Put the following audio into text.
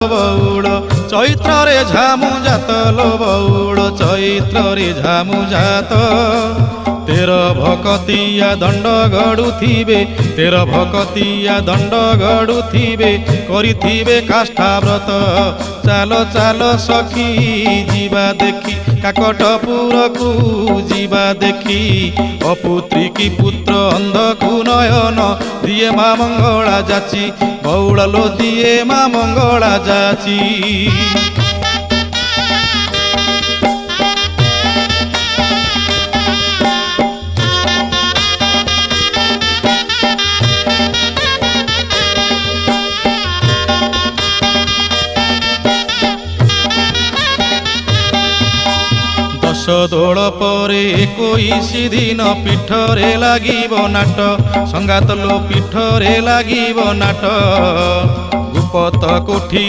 बौड़ चैत्रे झामु जात लो बौड़ चैत्रे झामु जात तेर भकतिया दंड गड़ुथिबे तेर भकतिया दंड गड़ुथिबे करिथिबे काष्ठाव्रत चाल चाल सखी जीवा देखी काकटपुर को जीवा देखी अपुत्री की पुत्र अंधकु नयन दिए माँ मंगला जाची बौड़लो दिए माँ मंगला जाची। दोल परे 21 दिन पीठरे लागिब नाट संगात लो पीठरे लागिब नाट गुपत कोठी